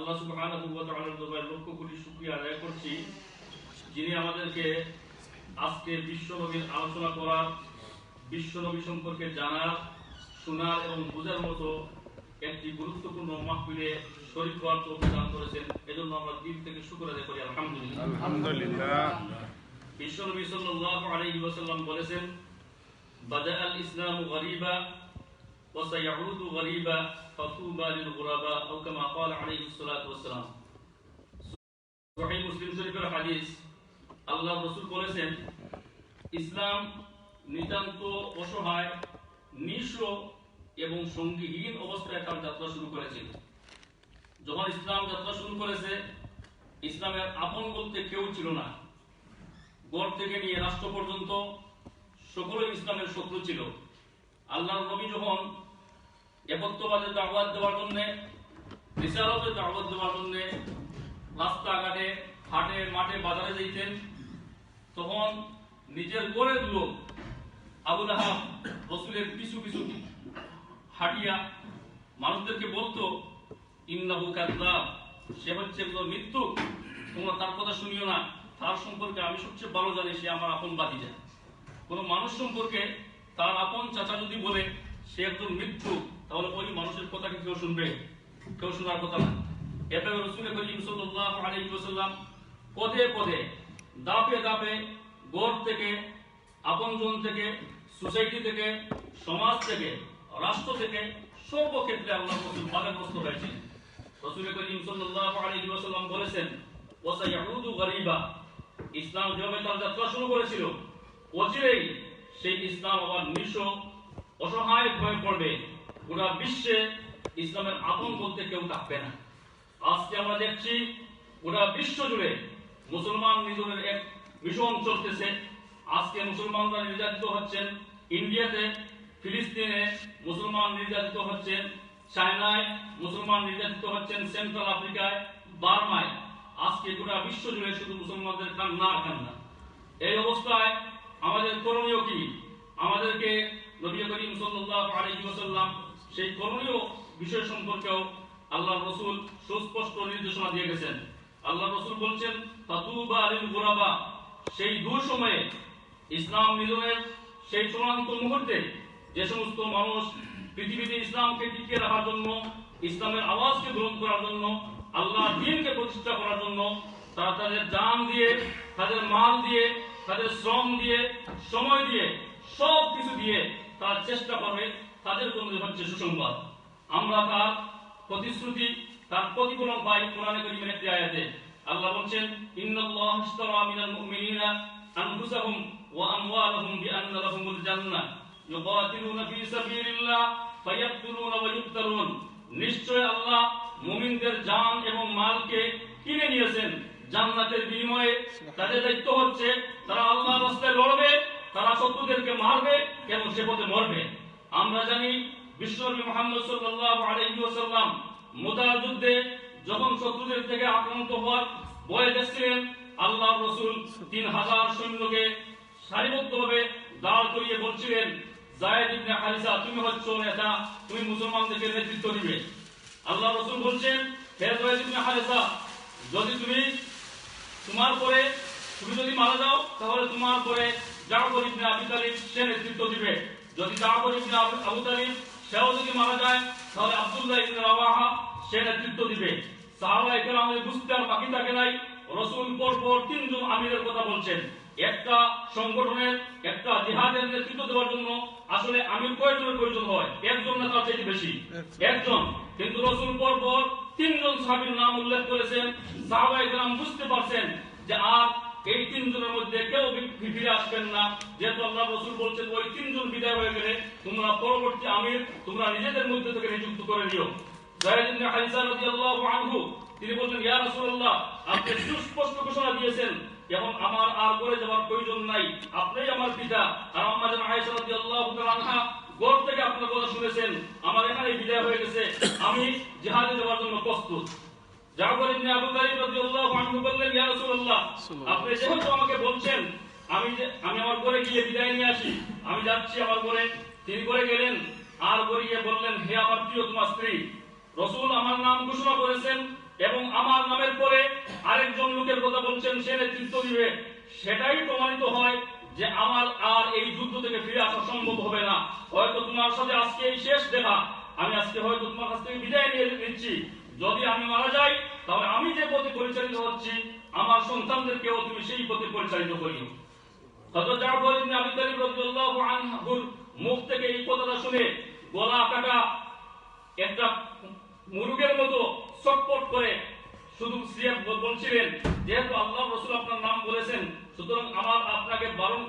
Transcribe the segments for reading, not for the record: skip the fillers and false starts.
আল্লাহ সুবহানাহু ওয়া তাআলার দরবারে লক্ষ কোটি শুকরিয়া আদায় করছি, যিনি আমাদেরকে আজকে বিশ্বনবীর আলোচনা করার, বিশ্বনবী সম্পর্কে জানার, শোনার এবং বোঝার মতো একটি গুরুত্বপূর্ণ মাহফিলে শরীক হওয়ার তৌফিক দান করেছেন। এজন্য আমরা দিল থেকে শুকর আদায় করি আলহামদুলিল্লাহ। আলহামদুলিল্লাহ। বিশ্বনবী সাল্লাল্লাহু আলাইহি ওয়াসাল্লাম বলেছেন, বাদাআল ইসলামু গরীবা ওয়া সায়াউদু গরীবা ফাতুবা লিল গুরাবা আও কামা ক্বালা আলাইহিস সালাতু ওয়াস সালাম। সহিহ মুসলিম শরীফের হাদিস। আল্লাহর রাসূল বলেছেন, ইসলাম নিতান্ত অসহায়, নিঃস্ব এবং সঙ্গীহীন অবস্থায় তার যাত্রা শুরু করেছিল। যখন ইসলাম যাত্রা শুরু করেছে, ইসলামের আপন বলতে কেউ ছিল না। গড় থেকে নিয়ে রাষ্ট্র পর্যন্ত সকলেই ইসলামের শত্রু ছিল। আল্লাহর নবী যখন একত্ববাদে দাওয়াত দেওয়ার জন্য, রিসালাতে দাওয়াত দেওয়ার জন্য রাস্তাঘাটে, হাটে, মাঠে, বাজারে যাইতেন, তখন নিজের গড়ের লোক আবু লাহাব রাসূলের পিছু পিছু হাঁটিয়া মানুষদেরকে বলতো, ইন্নাহু কাযযাব, সে হচ্ছে একজন মিথ্যুক, তোমরা তার কথা শুনিও না, তার সম্পর্কে আমি সবচেয়ে ভালো জানি, সে আমার আপন ভাতিজা। কোন মানুষ সম্পর্কে তার আপন চাচা যদি বলে সে একজন মিথ্যুক, তাহলে ওই মানুষের কথা কি কেউ শুনবে? কেউ শোনার কথা না। এভাবে রাসূল করিম সাল্লাল্লাহু আলাইহি ওয়াসাল্লাম পদে পদে, ধাপে ধাপে, গড় থেকে, আপনজন থেকে, সোসাইটি থেকে, সমাজ থেকে, রাষ্ট্র থেকে, সর্বক্ষেত্রে আল্লাহর রাসূল বাধাগ্রস্ত হয়েছে। রাসূল করিম সাল্লাল্লাহু আলাইহি ওয়াসাল্লাম বলেছেন, ওয়া সায়াউদু গরীবা, ইসলাম যেভাবে তার যাত্রা শুরু করেছিল, অচিরেই সেই ইসলাম আবার নিঃস্ব, অসহায় হয়ে পড়বে। গোটা বিশ্বে ইসলামের আপন বলতে কেউ থাকবে না। আজকে আমরা দেখছি গোটা বিশ্ব জুড়ে মুসলমান নিধনের এক মিশন চলতেছে। আজকে মুসলমানরা নির্যাতিত হচ্ছেন ইন্ডিয়াতে, ফিলিস্তিনে মুসলমান নির্যাতিত হচ্ছেন, চায়নায় মুসলমান নির্যাতিত হচ্ছেন, সেন্ট্রাল আফ্রিকায়, বার্মায়। আজকে গোটা বিশ্ব জুড়ে শুধু মুসলমানদের কান্না আর কান্না। এই অবস্থায় আমাদের করণীয় কি? আমাদেরকে নবী করিম সাল্লাল্লাহু আলাইহি ওয়াসাল্লাম সেই করণীয় বিষয় সম্পর্কেও আল্লাহর রাসূল সুস্পষ্ট নির্দেশনা দিয়ে গেছেন। আল্লাহর রাসূল বলছেন, ফাতুবা লিল গুরাবা, সেই দুঃসময়ে, ইসলাম মিলনের সেই চূড়ান্ত মুহূর্তে যে সমস্ত মানুষ পৃথিবীতে ইসলামকে টিকিয়ে রাখার জন্য, ইসলামের আওয়াজকে গ্রহণ করার জন্য, আল্লাহর দ্বীনকে প্রতিষ্ঠা করার জন্য তারা তাদের জান দিয়ে, তাদের মাল দিয়ে, তাদের শ্রম দিয়ে, সময় দিয়ে, সব কিছু দিয়ে তার চেষ্টা করবে, তাদের জন্য হচ্ছে সুসংবাদ। আমরা তার প্রতিশ্রুতি, তার প্রতিফলন পাই কোরআনে কারীমের একটি আয়াতে। আল্লাহ বলছেন, ইন্নাল্লাহা ইশতারা মিনাল মুমিনিনা আনফুসাহুম ওয়া আমওয়ালাহুম বিআন্না লাহুমুল জান্নাহ ইউকাতিলুনা ফি সাবিলিল্লাহ ফায়াকতুলুনা ওয়া ইউকতালুন। নিশ্চয় আল্লাহ মুমিনদের জান এবং মালকে কিনে নিয়েছেন জান্নাতের বিনিময়ে। তাদের দায়িত্ব হচ্ছে তারা আল্লাহর রাস্তায় লড়বে, তারা শত্রুদেরকে মারবে এবং সে পথে মরবে। আমরা জানি বিশ্বনবী মুহাম্মদ সাল্লাল্লাহু আলাইহি ওয়াসাল্লাম মুতার যুদ্ধে যখন শত্রুদের থেকে আক্রান্ত হওয়ার ভয়ে দেখছিলেন, আল্লাহর রাসূল 3000 সৈন্যকে সারিবদ্ধভাবে দাঁড় করিয়ে বলছিলেন, যায়েদ ইবনে হারিসা, তুমি হচ্ছ নেতা, তুমি মুসলমানদেরকে নেতৃত্ব দিবে। আল্লাহর রাসূল বলছেন, হে যায়েদ ইবনে হারিসা, যদি তোমার পরে তুমি যদি মারা যাও, তাহলে তোমার পরে জাফর ইবনে আবি তালিব সে নেতৃত্ব দিবে। যদি জাফর ইবনে আবু তালিব সেও যদি মারা যায়, তাহলে আব্দুল্লাহ ইবনে রাওয়াহা সে নেতৃত্ব দিবে। সাহাবায়ে কেরামের বুঝতে আর বাকি থাকে নাই, রাসূল পরপর 3 জন আমিরের কথা বলছেন। একটা সংগঠনের, একটা জিহাদের নেতৃত্ব দেওয়ার জন্য আসলে আমির কয়জনের প্রয়োজন হয়? একজন না তার চেয়ে বেশি? একজন। কিন্তু রাসূল পরপর 3 জন সাহাবীর নাম উল্লেখ করেছেন। সাহাবায়ে কেরাম বুঝতে পারছেন যে আর এই 3 জনের মধ্যে কেউ ফিরে আসবেন না। যেহেতু আল্লাহর রাসূল বলছেন, ওই 3 জন বিদায় হয়ে গেলে তোমরা পরবর্তী আমির তোমরা নিজেদের মধ্যে থেকে নিযুক্ত করে নিও। যায়েদ ইবনে হারিসা রাদিয়াল্লাহু আনহু তিনি বললেন, ইয়া রাসূলুল্লাহ, আপনি সুস্পষ্ট ঘোষণা দিয়েছেন এখন আমার আর করে যাওয়ার প্রয়োজন নাই, আপনিই আমার পিতা। আর আম্মা জান আয়েশা রাদিয়াল্লাহু তাআলা আনহা গড় থেকে আপনার কথা শুনেছেন, আমার এখানে বিদায় হয়ে গেছে, আমি জিহাদে যাওয়ার জন্য প্রস্তুত। জাফর ইবনে আবু তালিব রাদিয়াল্লাহু আনহু বললেন, ইয়া রাসূলুল্লাহ, আপনি যেহেতু আমাকে বলছেন আমি আমার ঘরে গিয়ে বিদায় নিয়ে আসি, আমি যাচ্ছি আমার ঘরে। তিনি ঘরে গেলেন, আর ঘরে গিয়ে বললেন, হে আমার প্রিয়তমা স্ত্রী, রাসূল আমার নাম ঘোষণা করেছেন, এবং আমার নামের পরে আরেকজন লোকের কথা বলছেন সে নেতৃত্ব দিবে, সেটাই প্রমাণিত হয় যে আমার আর এই যুদ্ধ থেকে ফিরে আসা সম্ভব হবে না। হয়তো তোমার সাথে আজকে এই শেষ দেখা, আমি আজকে হয়তো তোমার কাছ থেকে বিদায় নিয়ে নিচ্ছি। যদি আমি মারা যাই তাহলে আমি যে পথে পরিচালিত হচ্ছি আমার সন্তানদেরকেও তুমি সেই পথে পরিচালিত করিও। হযরত জাফর ইবনে আবি তালিব রাদিয়াল্লাহু আনহুর মুখ থেকে এই কথাটা শুনে গলা কাটা একটা মুরগের মতো ছটফট করে শুধু সিয়াব বলছিলেন, যেহেতু আল্লাহ রাসূল আপনার নাম বলেছেন, সুতরাং আমার আপনাকে বারণ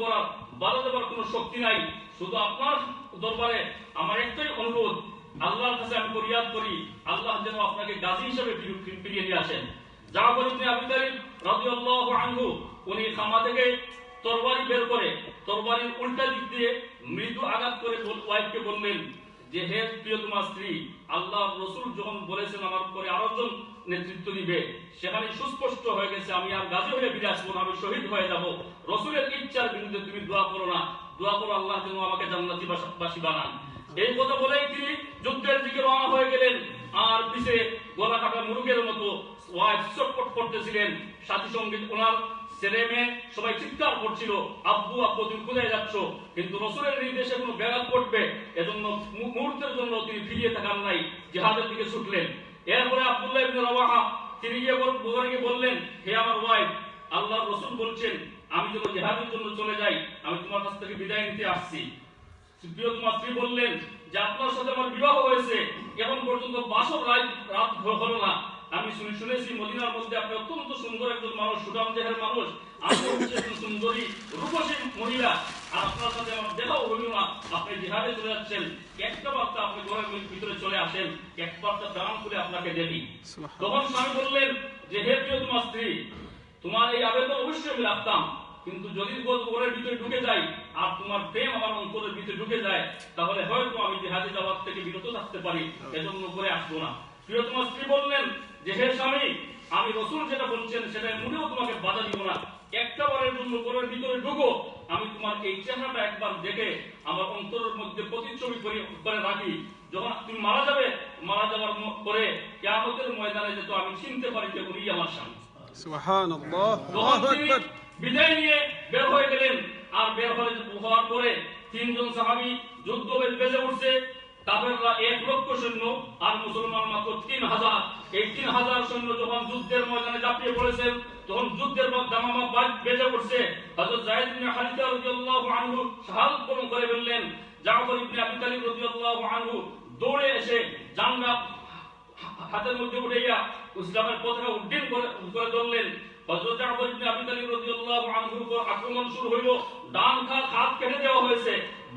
দেবার কোনো শক্তি নাই। শুধু আপনার দরবারে আমার একটাই অনুরোধ, আল্লাহর কাছে আমি ফরিয়াদ করি, আল্লাহ যেন আপনাকে গাজী হিসেবে ফিরিয়ে নিয়ে আসেন। জাফর ইবনে আবি তালিব রাদিয়াল্লাহু আনহু উনি খামা থেকে তরবারি বের করে তরবারির উল্টা দিক দিয়ে মৃদু আঘাত করে ওয়াইফকে বললেন যে, হে প্রিয়তমা স্ত্রী, আল্লাহ রাসূল যখন বলেছেন আমার পরে আরেকজন নেতৃত্ব দিবে, সেখানে সুস্পষ্ট হয়ে গেছে আমি আর গাজী হয়ে ফিরে আসবো না, আমি শহীদ হয়ে যাব। রাসূলের ইচ্ছার বিরুদ্ধে তুমি দোয়া করো না, দোয়া করো আল্লাহ যেন আমাকে জান্নাতি বাসী বানান। এই কথা বলেই তিনি যুদ্ধের দিকে রওনা হয়ে গেলেন। আর পিছে গলা কাটা মুরগের মতো ওয়াইফ ছটফট করতেছিলেন, সাথী সঙ্গী ওনার ছেলে মেয়ে সবাই চিৎকার করছিল, আব্বু আব্বু তুমি কোথায় যাচ্ছ? কিন্তু রাসূলের নির্দেশে কোনো ব্যাঘাত ঘটবে এজন্য মুহূর্তের জন্য তিনি ফিরিয়ে তাকান নাই, জিহাদের দিকে ছুটলেন। এরপরে আব্দুল্লাহ ইবনে রাওয়াহা তিনি গিয়ে বললেন, হে আমার ওয়াইফ, আল্লাহর রাসূল বলছেন আমি যেন জিহাদের জন্য চলে যাই, আমি তোমার কাছ থেকে বিদায় নিতে আসছি। প্রিয়তমা স্ত্রী বললেন যে আপনার সাথে আমার বিবাহ হয়েছে, এখন পর্যন্ত বাসর রাত হলো না। আমি শুনেছি মদিনার মধ্যে আপনি অত্যন্ত সুন্দর একজন মানুষ, সুঠাম দেহের মানুষ, আপনি হচ্ছেন সুন্দরী রূপসী মহিলা, আর আপনার সাথে আমার দেখাও হইল না, আপনি জিহাদে চলে যাচ্ছেন, একটা বার্তা আপনি ঘরের ভিতরে চলে আসেন, এক বার্তা দান করে আপনাকে দেখি। তখন স্বামী বললেন যে, হে প্রিয়তমা স্ত্রী, তোমার এই আবেদন অবশ্যই আমি রাখতাম, কিন্তু যদি ঘরের ভিতরে ঢুকে যাই আর তোমার প্রেম আমার অন্তরের ভিতরে ঢুকে যায়, তাহলে হয়তো আমি জিহাদে যাওয়ার থেকে বিরত থাকতে পারি, এজন্য করে আসবো না। প্রিয়তমা স্ত্রী বললেন যে, হে স্বামী, আমি রাসূল যেটা বলছেন সেটা মোটেও তোমাকে বাধা দিব না, একটা বারের জন্য ঘরের ভিতরে ঢুকো, আমি তোমার এই চেহারাটা একবার দেখে আমার অন্তরের মধ্যে প্রতিচ্ছবি করে রাখি, যখন তুমি মারা যাবে, মারা যাওয়ার পরে কিয়ামতের ময়দানে যেন আমি চিনতে পারি যে উনি আমার স্বামী। সুবহানাল্লাহ, আল্লাহু আকবার। বিদায় নিয়ে বের হয়ে গেলেন। আর বের হওয়ার পরে তিনজন সাহাবী যুদ্ধ বেজে উঠছে, কাফেররা 1,00,000 সৈন্য আর মুসলমান মাত্র 3,000। এই 3,000 সৈন্য যখন যুদ্ধের ময়দানে ঝাঁপিয়ে পড়েছেন, তখন যুদ্ধের দামামা বেজে উঠছে। হযরত যায়েদ ইবনে হারিসা রাদিয়াল্লাহু আনহু শাহাদাত বরণ করে ফেললেন। জাফর ইবনে আবি তালিব রাদিয়াল্লাহু আনহু দৌড়ে এসে জানলা হাতের মধ্যে উঠাইয়া ইসলামের পতাকা উড্ডীন করে ধরলেন। হযরত জাফর ইবনে আবি তালিব রাদিয়াল্লাহু আনহুর উপর আক্রমণ শুরু হইল। ডান হাত কেটে দেওয়া হয়েছে,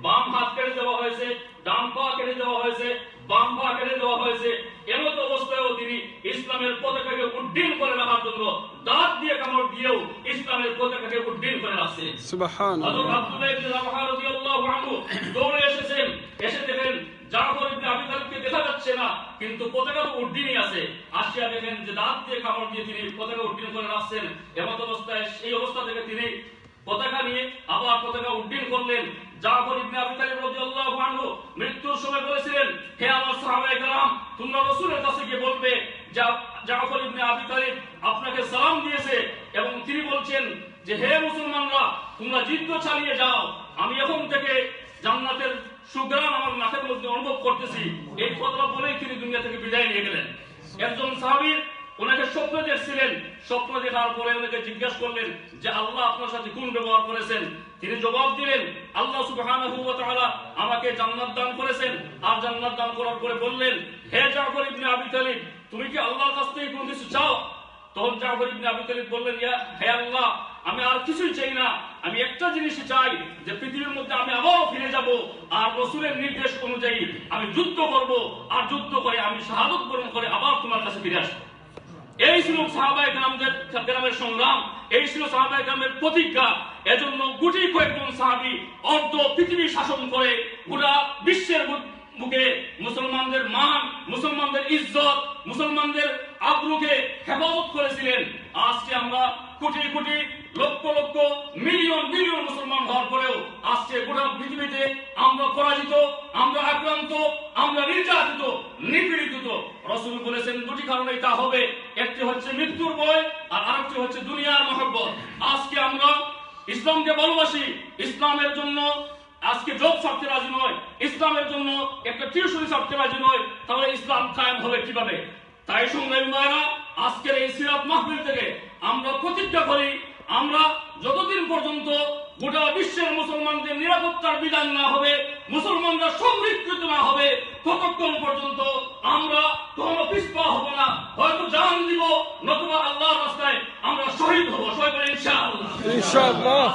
বাম হাত কেটে দেওয়া হয়েছে, ডান পা কেটে দেওয়া হয়েছে, বাম পা কেটে দেওয়া হয়েছে। এমত অবস্থায়ও তিনি ইসলামের পতাকাকে উড্ডীন করে রাখার জন্য দাঁত দিয়ে কামড় দিয়েও ইসলামের পতাকাকে উড্ডীন করে রাখছে। সুবহানাল্লাহ। হযরত আব্দুল্লাহ ইবনে রাওয়াহা রাদিয়াল্লাহু আনহু দৌড়ে এসেছেন, এসে দেখেন জাফর ইবনে আবি তালিবকে দেখা যাচ্ছে না, কিন্তু পতাকা তো উড্ডীনই আছে। আসিয়া দেখেন যে দাঁত দিয়ে কামড় দিয়ে তিনি পতাকা উড্ডীন করে রাখছেন। এমত অবস্থায় সেই অবস্থা থেকে তিনি পতাকা নিয়ে আবার পতাকা উড্ডীন করলেন। জাফর ইবনে আবি তালিব রাদিয়াল্লাহু আনহু মৃত্যুর সময় বলেছিলেন, হে আমার সাহাবায়ে কেরাম, তোমরা রাসূলের কাছে গিয়ে বলবে জাফর ইবনে আবি তালিব আপনাকে সালাম দিয়েছে, এবং তিনি বলছেন যে, হে মুসলমানরা, তোমরা যুদ্ধ চালিয়ে যাও, আমি এখন থেকে জান্নাতের সুঘ্রাণ আমার নাকের মধ্যে অনুভব করতেছি। এই কথা বলেই তিনি দুনিয়া থেকে বিদায় নিয়ে গেলেন। একজন সাহাবী ওনাকে স্বপ্ন দেখছিলেন, স্বপ্ন দেখার পরে ওনাকে জিজ্ঞাসা করলেন যে, আল্লাহ আপনার সাথে কোন ব্যবহার করেছেন? তিনি জবাব দিলেন, আল্লাহ সুবহানাহু ওয়া তাআলা আমাকে জান্নাত দান করেছেন। আর জান্নাত দান করার পরে বললেন, হে জাফর ইবনে আবি তালিব, তুমি কি আল্লাহর কাছ থেকে কোনো কিছু চাও? তখন জাফর ইবনে আবি তালিব বললেন, হে আল্লাহ, আমি আর কিছুই চাই না, আমি একটা জিনিসই চাই যে পৃথিবীর মধ্যে আমি আবারও ফিরে যাব, আর রাসূলের নির্দেশ অনুযায়ী আমি যুদ্ধ করব, আর যুদ্ধ করে আমি শাহাদাত বরণ করে আবার তোমার কাছে ফিরে আসবো। এই ছিল সাহাবায়ে কেরামের সংগ্রাম, এই ছিল সাহাবায়ে কেরামের প্রতিজ্ঞা। এজন্য গুটি কয়েকজন সাহাবী অর্ধ পৃথিবী শাসন করে পুরা বিশ্বের বুকে মুসলমানদের মান, মুসলমানদের ইজ্জত, মুসলমানদের আবরুকে হেফাজত করেছিলেন। আজকে আমরা কোটি কোটি লক্ষ লক্ষ মিলিয়ন মিলিয়ন মুসলমান হওয়ার পরেও আজকে গোটা পৃথিবীতে আমরা পরাজিত, আমরা আক্রান্ত, আমরা নির্যাতিত, নিপীড়িত। রাসূল বলেছেন দুটি কারণে তা হবে। মৃত্যুর ভয়, আর আরেকটি হচ্ছে দুনিয়ার মহব্বত। আজকে আমরা ইসলামকে ভালোবাসি, ইসলামের জন্য আজকে জব ছাড়তে রাজি নয়, ইসলামের জন্য একটা টিউশন ছাড়তে রাজি নয়, তাহলে ইসলাম কায়েম হবে কিভাবে? তাই সংগ্রামী ভাইরা, আজকের এই সিরাত মাহফিল থেকে আমরা প্রতিজ্ঞা করি, আমরা যতদিন পর্যন্ত গোটা বিশ্বের মুসলমানদের নিরাপত্তার বিধান না হবে, মুসলমানরা সংরক্ষিত না হবে, ততক্ষণ পর্যন্ত আমরা কোনো পিছপা হব না। হয়তো জান দিব, নতুবা আল্লাহর রাস্তায় আমরা শহীদ হব। সবাই বলে ইনশাআল্লাহ। ইনশাআল্লাহ।